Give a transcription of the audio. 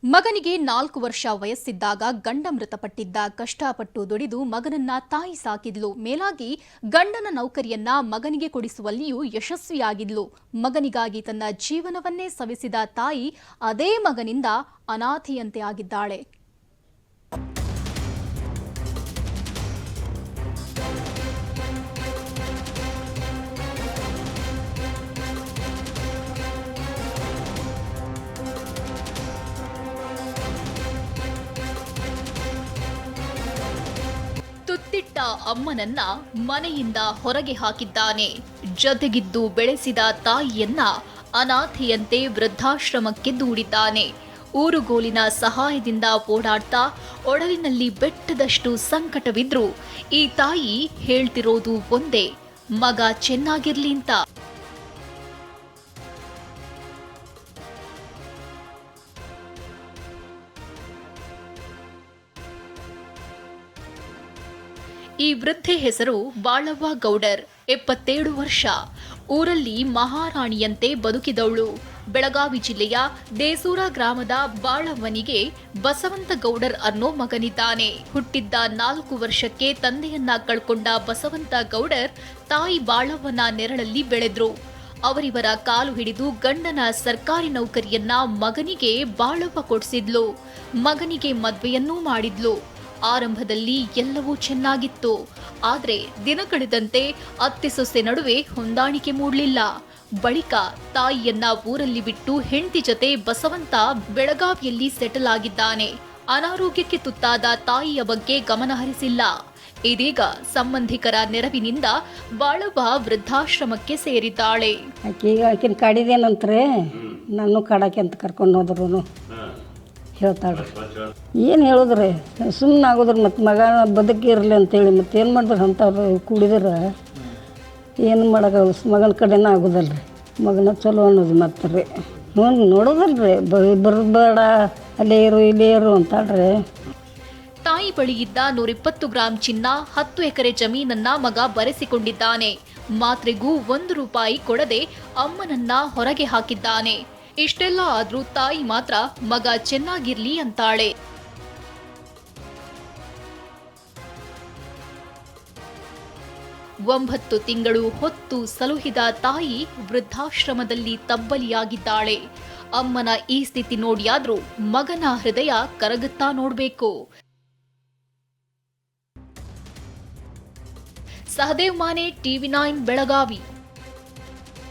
ಮಗನಿಗೆ 4 ವರ್ಷ ವಯಸ್ಸಿದ್ದಾಗ ಗಂಡ ಮೃತಪಟ್ಟಿದ್ದ. ಕಷ್ಟಪಟ್ಟು ದುಡಿದು ಮಗನನ್ನ ತಾಯಿ ಸಾಕಿದ್ಲು. ಮೇಲಾಗಿ ಗಂಡನ ನೌಕರಿಯನ್ನ ಮಗನಿಗೆ ಕೊಡಿಸುವಲ್ಲಿಯೂ ಯಶಸ್ವಿಯಾಗಿದ್ಲು. ಮಗನಿಗಾಗಿ ತನ್ನ ಜೀವನವನ್ನೇ ಸವೆಸಿದ ತಾಯಿ ಅದೇ ಮಗನಿಂದ ಅನಾಥೆಯಂತೆ ಆಗಿದ್ದಾಳೆ. ತುತ್ತಿಟ್ಟ ಅಮ್ಮನನ್ನ ಮನೆಯಿಂದ ಹೊರಗೆ ಹಾಕಿದ್ದಾನೆ. ಜೊತೆಗಿದ್ದು ಬೆಳೆಸಿದ ತಾಯಿಯನ್ನ ಅನಾಥೆಯಂತೆ ವೃದ್ಧಾಶ್ರಮಕ್ಕೆ ದೂಡಿದ್ದಾನೆ. ಊರುಗೋಲಿನ ಸಹಾಯದಿಂದ ಓಡಾಡ್ತಾ ಒಡಲಿನಲ್ಲಿ ಬೆಟ್ಟದಷ್ಟು ಸಂಕಟವಿದ್ರೂ ಈ ತಾಯಿ ಹೇಳ್ತಿರೋದು ಒಂದೇ, ಮಗ ಚೆನ್ನಾಗಿರ್ಲಿ ಅಂತ. ಈ ವೃದ್ಧೆ ಹೆಸರು ಬಾಳವ್ವ ಗೌಡರ್, 77 ವರ್ಷ. ಊರಲ್ಲಿ ಮಹಾರಾಣಿಯಂತೆ ಬದುಕಿದವಳು. ಬೆಳಗಾವಿ ಜಿಲ್ಲೆಯ ದೇಸೂರ ಗ್ರಾಮದ ಬಾಳವ್ವನಿಗೆ ಬಸವಂತ ಗೌಡರ್ ಅನ್ನೋ ಮಗನಿದ್ದಾನೆ. ಹುಟ್ಟಿದ್ದ 4 ವರ್ಷಕ್ಕೆ ತಂದೆಯನ್ನ ಕಳ್ಕೊಂಡ ಬಸವಂತ ಗೌಡರ್ ತಾಯಿ ಬಾಳವ್ವನ ನೆರಳಲ್ಲಿ ಬೆಳೆದ್ರು. ಅವರಿವರ ಕಾಲು ಹಿಡಿದು ಗಂಡನ ಸರ್ಕಾರಿ ನೌಕರಿಯನ್ನ ಮಗನಿಗೆ ಬಾಳವ್ವ ಕೊಡಿಸಿದ್ಲು. ಮಗನಿಗೆ ಮದ್ವೆಯನ್ನೂ ಮಾಡಿದ್ಲು. ಆರಂಭದಲ್ಲಿ ಎಲ್ಲವೂ ಚೆನ್ನಾಗಿತ್ತು. ಆದ್ರೆ ದಿನ ಕಳೆದಂತೆ ಅತ್ತೆ ಸೊಸೆ ನಡುವೆ ಹೊಂದಾಣಿಕೆ ಮೂಡಲಿಲ್ಲ. ಬಳಿಕ ತಾಯಿಯನ್ನ ಊರಲ್ಲಿ ಬಿಟ್ಟು ಹೆಂಡತಿ ಜೊತೆ ಬಸವಂತ ಬೆಳಗಾವಿಯಲ್ಲಿ ಸೆಟಲ್ ಆಗಿದ್ದಾನೆ. ಅನಾರೋಗ್ಯಕ್ಕೆ ತುತ್ತಾದ ತಾಯಿಯ ಬಗ್ಗೆ ಗಮನ ಹರಿಸಿಲ್ಲ. ಇದೀಗ ಸಂಬಂಧಿಕರ ನೆರವಿನಿಂದ ಬಾಳವ್ವ ವೃದ್ಧಾಶ್ರಮಕ್ಕೆ ಸೇರಿದ್ದಾಳೆ. ಆಕಿನ ಕಾಡಿದೇನಂತ್ರೆ ನಾನು ಕಾಡಕ್ಕೆ ಅಂತ ಕರ್ಕೊಂಡು ಹೋದ್ರು ಹೇಳ್ತಾಳ್ರಿ. ಏನು ಹೇಳಿದ್ರಿ, ಸುಮ್ಮನೆ ಆಗೋದ್ರಿ. ಮತ್ತು ಮಗ ಬದುಕಿರಲಿ ಅಂತೇಳಿ ಮತ್ತೇನು ಮಾಡಿದ್ರೆ ಅಂಥವ್ರು ಕೂಡಿದ್ರೆ ಏನು ಮಾಡೋಕ್ಕಾಗಲ್ಲ. ಮಗನ ಕಡೆನೇ ಆಗೋದಲ್ರಿ, ಮಗನ ಚಲೋ ಅನ್ನೋದು ಮತ್ತೆ ರೀ ನೋಡೋದಲ್ರಿ. ಬರಬೇಡ ಅಲ್ಲೇ ಇರು ಇಲ್ಲೇ ಇರು ಅಂತಾಳ್ರಿ. ತಾಯಿ ಬಳಿ ಇದ್ದ 120 ಗ್ರಾಂ ಚಿನ್ನ, 10 ಎಕರೆ ಜಮೀನನ್ನ ಮಗ ಬರೆಸಿಕೊಂಡಿದ್ದಾನೆ. ಮಾತ್ರೆಗೂ 1 ರೂಪಾಯಿ ಕೊಡದೆ ಅಮ್ಮನನ್ನ ಹೊರಗೆ ಹಾಕಿದ್ದಾನೆ. ಇಷ್ಟೆಲ್ಲ ಆದ್ರೂ ತಾಯಿ ಮಾತ್ರ ಮಗ ಚೆನ್ನಾಗಿರ್ಲಿ ಅಂತಾಳೆ. ಒಂಬತ್ತು ತಿಂಗಳು ಹೊತ್ತು ಸಲುಹಿದ ತಾಯಿ ವೃದ್ಧಾಶ್ರಮದಲ್ಲಿ ತಬ್ಬಲಿಯಾಗಿದ್ದಾಳೆ. ಅಮ್ಮನ ಈ ಸ್ಥಿತಿ ನೋಡಿಯಾದ್ರೂ ಮಗನ ಹೃದಯ ಕರಗುತ್ತಾ ನೋಡ್ಬೇಕು. ಸಹದೇವ್ ಮಾನೆ, TV9 ಬೆಳಗಾವಿ.